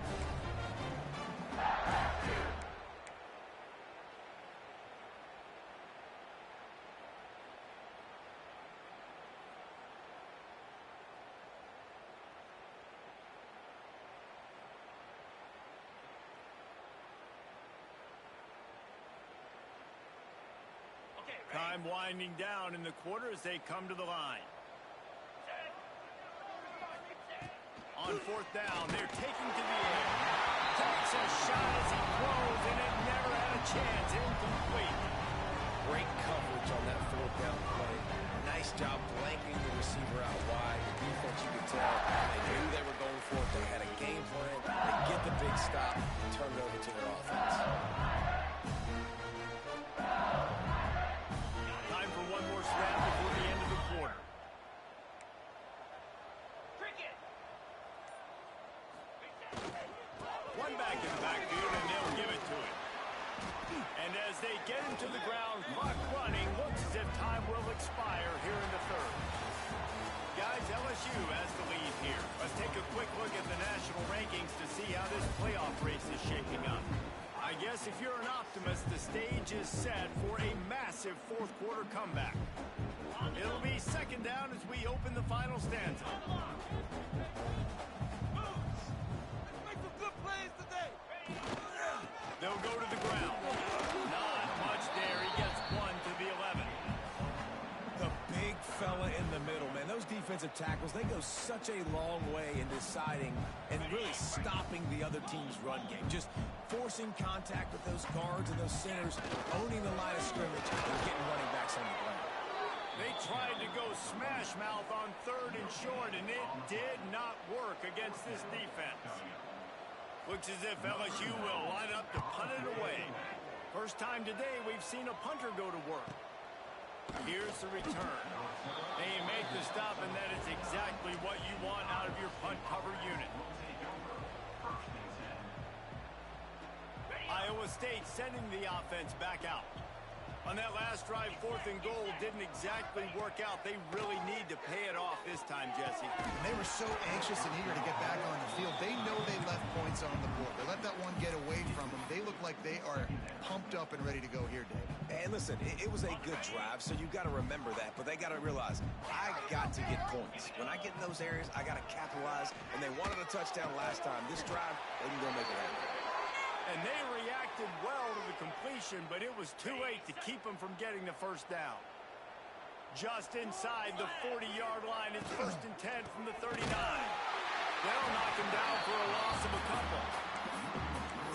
Time winding down in the quarter as they come to the line. On 4th down, they're taking to the air. Takes a shot as he throws, and it never had a chance. Incomplete. Great coverage on that 4th down play. Nice job blanking the receiver out wide. The defense, you could tell, they knew they were going for it. They had a game plan. They get the big stop and turn it over to their offense. Time for one more snap before the end of the quarter. One back in the backfield, and they'll give it to him. And as they get him to the ground, clock running, looks as if time will expire here in the 3rd. Guys, LSU has the lead here. Let's take a quick look at the national rankings to see how this playoff race is shaping up. I guess if you're an optimist, the stage is set for a massive 4th quarter comeback. It'll be 2nd down as we open the final stanza. They'll go to the ground. Not much there. He gets 1 to the 11. The big fella in the middle, man. Those defensive tackles, they go such a long way in deciding and really stopping the other team's run game. Just forcing contact with those guards and those centers, owning the line of scrimmage, and getting running backs on the ground. They tried to go smash mouth on 3rd and short, and it did not work against this defense. Looks as if LSU will line up to punt it away. First time today we've seen a punter go to work. Here's the return. They make the stop, and that is exactly what you want out of your punt cover unit. Iowa State sending the offense back out. On that last drive, 4th and goal didn't exactly work out. They really need to pay it off this time, Jesse. And they were so anxious and eager to get back on the field. They know they left points on the board. They let that one get away from them. They look like they are pumped up and ready to go here, Dave. And listen, it was a good drive, so you've got to remember that. But they got to realize, I got to get points. When I get in those areas, I got to capitalize. And they wanted a touchdown last time. This drive, they can go make it happen. And they reacted well to the completion, but it was too late to keep them from getting the 1st down. Just inside the 40-yard line, it's 1st and 10 from the 39. They'll knock him down for a loss of a couple.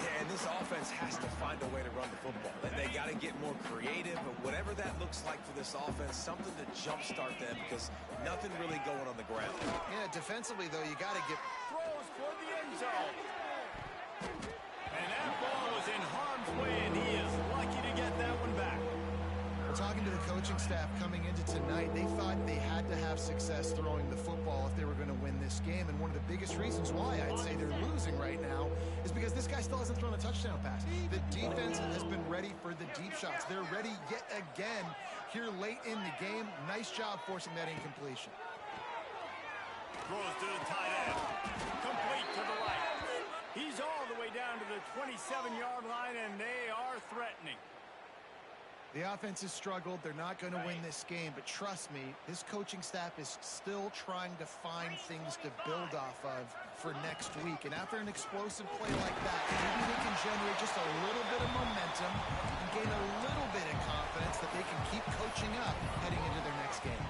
Yeah, and this offense has to find a way to run the football. They got to get more creative, but whatever that looks like for this offense, something to jumpstart them because nothing really going on the ground. Yeah, defensively, though, you got to get... Throws for the end zone. And that ball was in harm's way, and he is lucky to get that one back. We're talking to the coaching staff coming into tonight. They thought they had to have success throwing the football if they were going to win this game. And one of the biggest reasons why I'd say they're losing right now is because this guy still hasn't thrown a touchdown pass. The defense has been ready for the deep shots. They're ready yet again here late in the game. Nice job forcing that incompletion. Throws to the tight end. Complete to the right. He's all the way down to the 27-yard line, and they are threatening. The offense has struggled. They're not going to win this game, but trust me, this coaching staff is still trying to find things to build off of for next week. And after an explosive play like that, maybe they can generate just a little bit of momentum and gain a little bit of confidence that they can keep coaching up heading into their next game.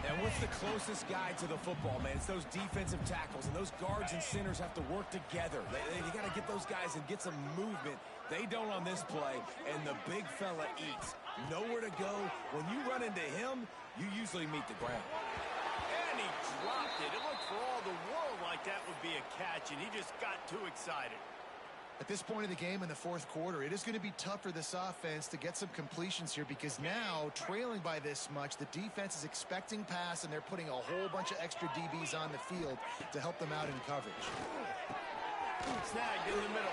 And what's the closest guy to the football, man? It's those defensive tackles, and those guards and centers have to work together. They got to get those guys and get some movement. They don't on this play, and the big fella eats. Nowhere to go. When you run into him, you usually meet the ground. And he dropped it. It looked for all the world like that would be a catch, and he just got too excited. At this point of the game in the fourth quarter, it is going to be tough for this offense to get some completions here because now, trailing by this much, the defense is expecting pass, and they're putting a whole bunch of extra DBs on the field to help them out in coverage. Snagged in the middle.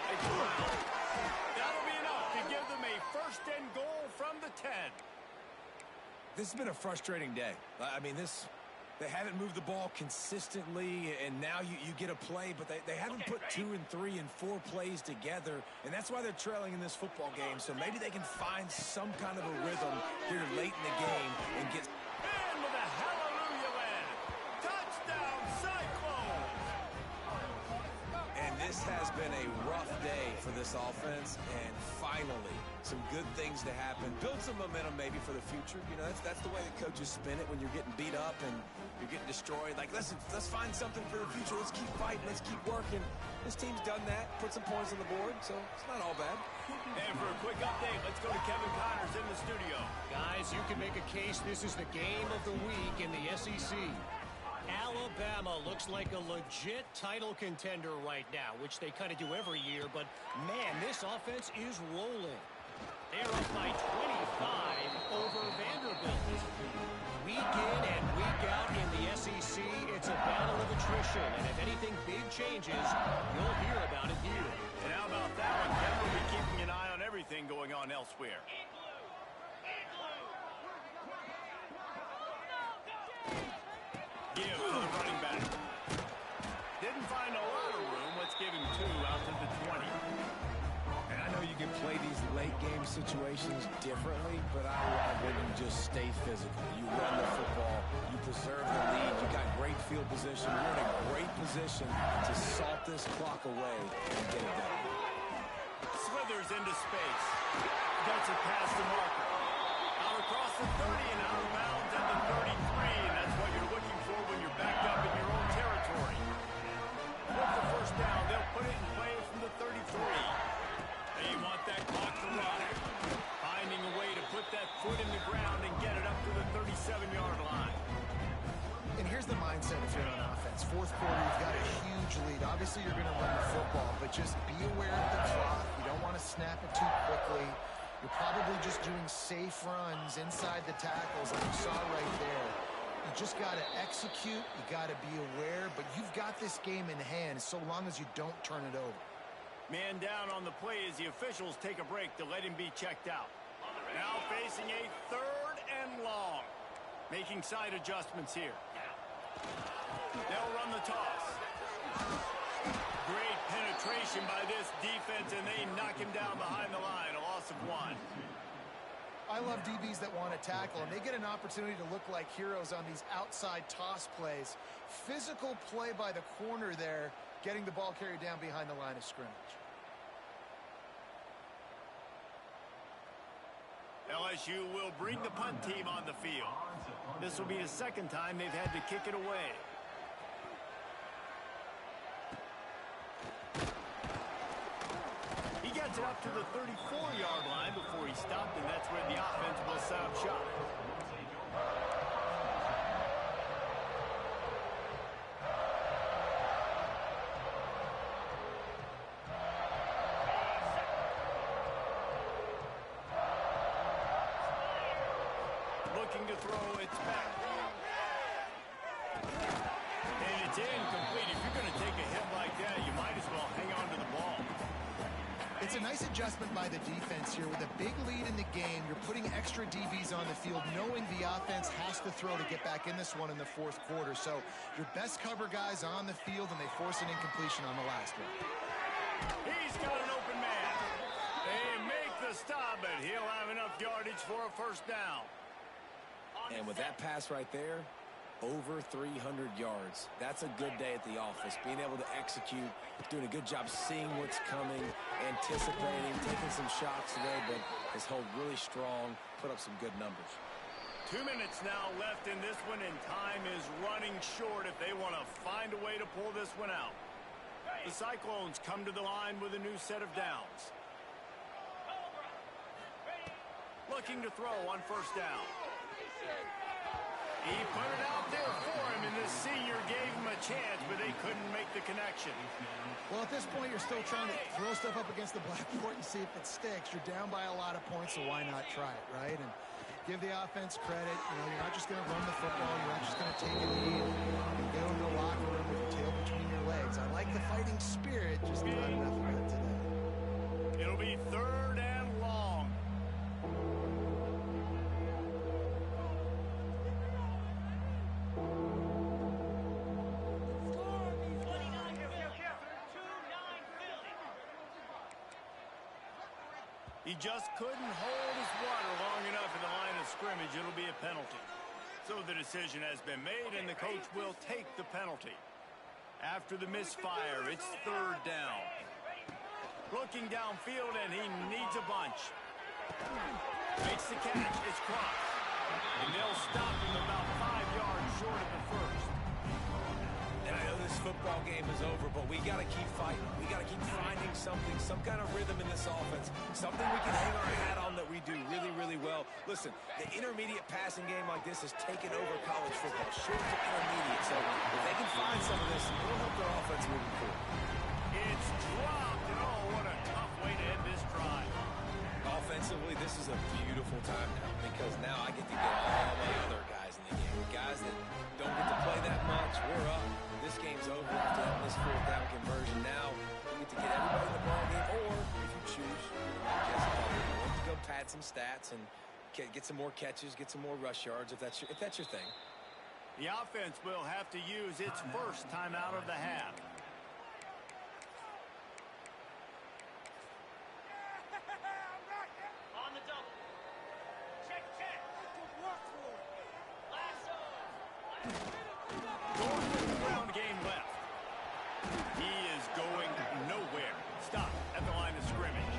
That'll be enough to give them a first and goal from the 10. This has been a frustrating day. I mean, they haven't moved the ball consistently, and now you get a play, but they haven't put 2 and 3 and 4 plays together, and that's why they're trailing in this football game. So maybe they can find some kind of a rhythm here late in the game and get... And with a hallelujah land. Touchdown, Cyclones! And this has been a rough day for this offense, and finally, some good things to happen. Build some momentum maybe for the future. You know, that's the way the coaches spin it when you're getting beat up and you're getting destroyed. Like, let's find something for the future. Let's keep fighting. Let's keep working. This team's done that. Put some points on the board, so it's not all bad. And for a quick update, let's go to Kevin Connors in the studio. Guys, you can make a case this is the game of the week in the SEC. Alabama looks like a legit title contender right now, which they kind of do every year, but man, this offense is rolling. They're up by 25 over Vanderbilt. Week in and week out in the SEC, it's a battle of attrition, and if anything big changes, you'll hear about it here. And how about that one? Denver will be keeping an eye on everything going on elsewhere. Give to the running back. Didn't find a lot of room. Let's give him 2 out to the 20. And I know you can play these late game situations differently, but I love when you just stay physical. You run the football, you preserve the lead, you got great field position. You're in a great position to salt this clock away and get it done. Slithers into space. Gets it past the marker. Out across the 30 and out of bounds at the 33. And that's what you're looking for when you're backed up in your own territory. With the first down, they'll put it and play it from the 33. They want that clock to run. Finding a way to put that foot in the ground and get it up to the 37-yard line. And here's the mindset if you're on offense. Fourth quarter, you've got a huge lead. Obviously, you're going to run the football, but just be aware of the clock. You don't want to snap it too quickly. You're probably just doing safe runs inside the tackles like you saw right there. You just got to execute. You got to be aware, but you've got this game in hand so long as you don't turn it over. Man down on the play as the officials take a break to let him be checked out. Now facing a 3rd and long. Making side adjustments here. They'll run the toss. Great penetration by this defense, and they knock him down behind the line. A loss of 1. I love DBs that want to tackle, and they get an opportunity to look like heroes on these outside toss plays. Physical play by the corner there, getting the ball carried down behind the line of scrimmage. LSU will bring the punt team on the field. This will be the 2nd time they've had to kick it away. He gets it up to the 34-yard line before he stopped, and that's where the offense will set up shop. Looking to throw, it's back. And it's incomplete. If you're going to take a hit like that, you might as well hang on to the ball. It's a nice adjustment by the defense here. With a big lead in the game, you're putting extra DBs on the field, knowing the offense has to throw to get back in this one in the fourth quarter. So your best cover guys on the field, and they force an incompletion on the last one. He's got an open man. They make the a stop, but he'll have enough yardage for a first down. And with that pass right there, over 300 yards. That's a good day at the office. Being able to execute, doing a good job seeing what's coming, anticipating, taking some shots today, but has held really strong, put up some good numbers. 2 minutes now left in this one, and time is running short if they want to find a way to pull this one out. The Cyclones come to the line with a new set of downs. Looking to throw on first down. He put it out there for him, and the senior gave him a chance, but they couldn't make the connection. Well, at this point, you're still trying to throw stuff up against the blackboard and see if it sticks. You're down by a lot of points, so why not try it, right? And give the offense credit. You know, you're not just going to run the football. You're not just going to take a knee and go into the locker room with your tail between your legs. I like the fighting spirit, just not enough of it today. It'll be third and long. He just couldn't hold his water long enough in the line of scrimmage. It'll be a penalty. So the decision has been made, and the coach will take the penalty. After the misfire, it's third down. Looking downfield, and he needs a bunch. Makes the catch. It's crossed. And they'll stop him about 5 yards short of the first. And I know this football game is over, but we got to keep fighting. We got to keep finding something, some kind of rhythm in this offense, something we can hang our hat on that we do really, really well. Listen, the intermediate passing game like this has taken over college football, short to intermediate. So if they can find some of this, it'll help their offense moving forward. It's dropped, and oh, what a tough way to end this drive. Offensively, this is a beautiful time now because now I get to get all my other guys in the game. Guys that don't get to play that much, we're up. This game's over after having this fourth down conversion. Now we get to get everybody in the ball game, or if you choose, just go pad some stats and get some more catches, get some more rush yards if that's your thing. The offense will have to use its first timeout of the half. On the double. Check, check. Lasso. Going with the ground game left. He is going nowhere. Stop at the line of scrimmage.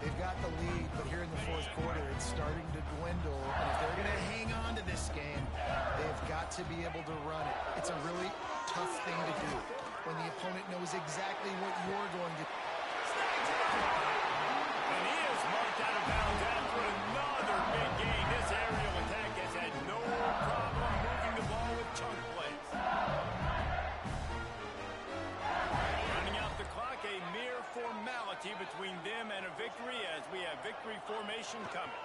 They've got the lead, but here in the fourth quarter, it's starting to dwindle. And if they're going to hang on to this game, they've got to be able to run it. It's a really tough thing to do when the opponent knows exactly what you're going to do. And he is marked out of bounds after another big gain. This aerial attack has had no problem moving the ball with chunk plays. Running out the clock, a mere formality between them and a victory as we have victory formation coming.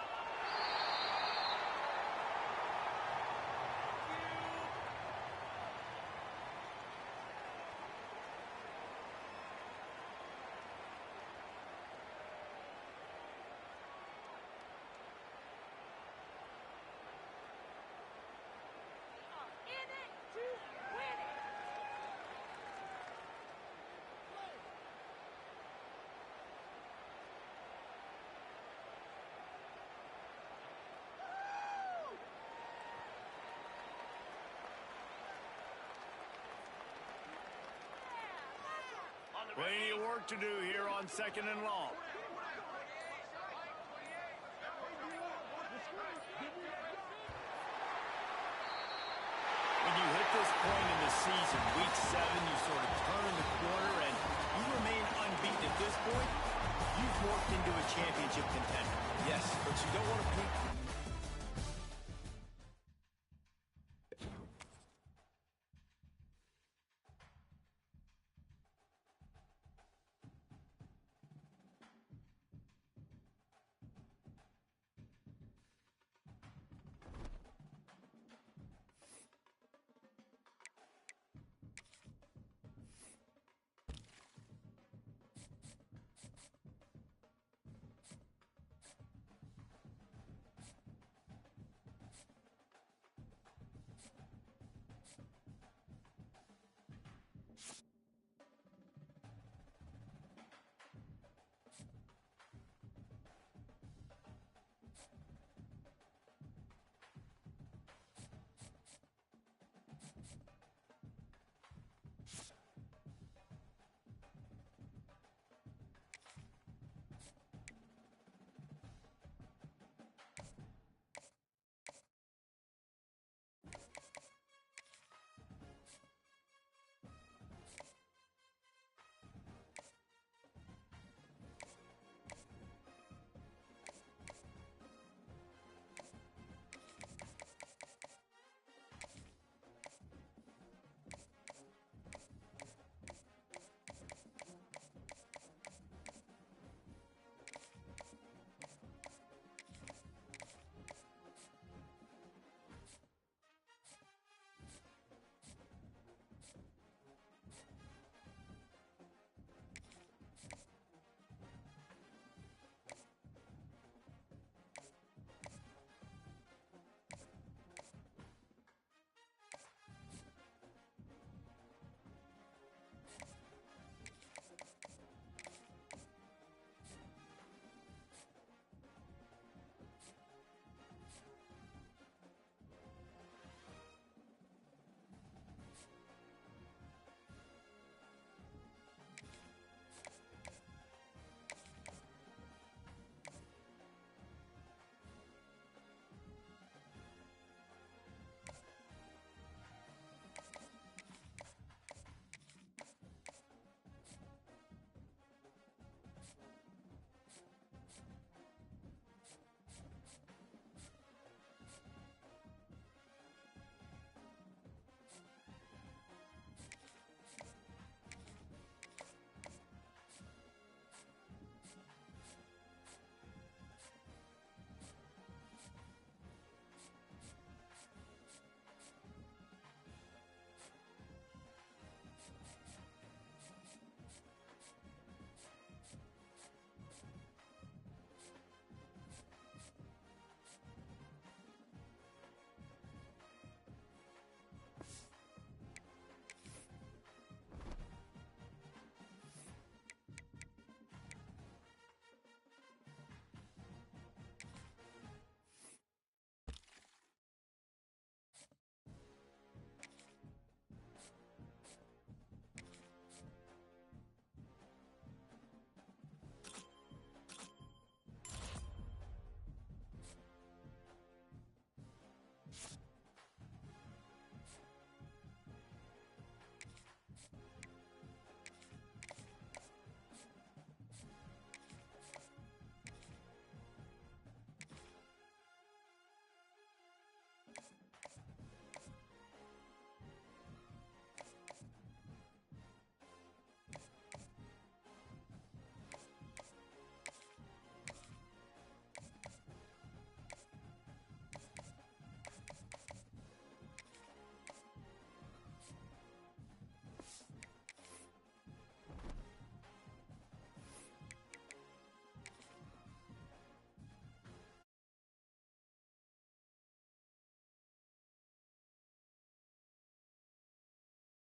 Plenty of work to do here on second and long. When you hit this point in the season, week 7, you sort of turn the corner and you remain unbeaten at this point, you've morphed into a championship contender. Yes, but you don't want to peak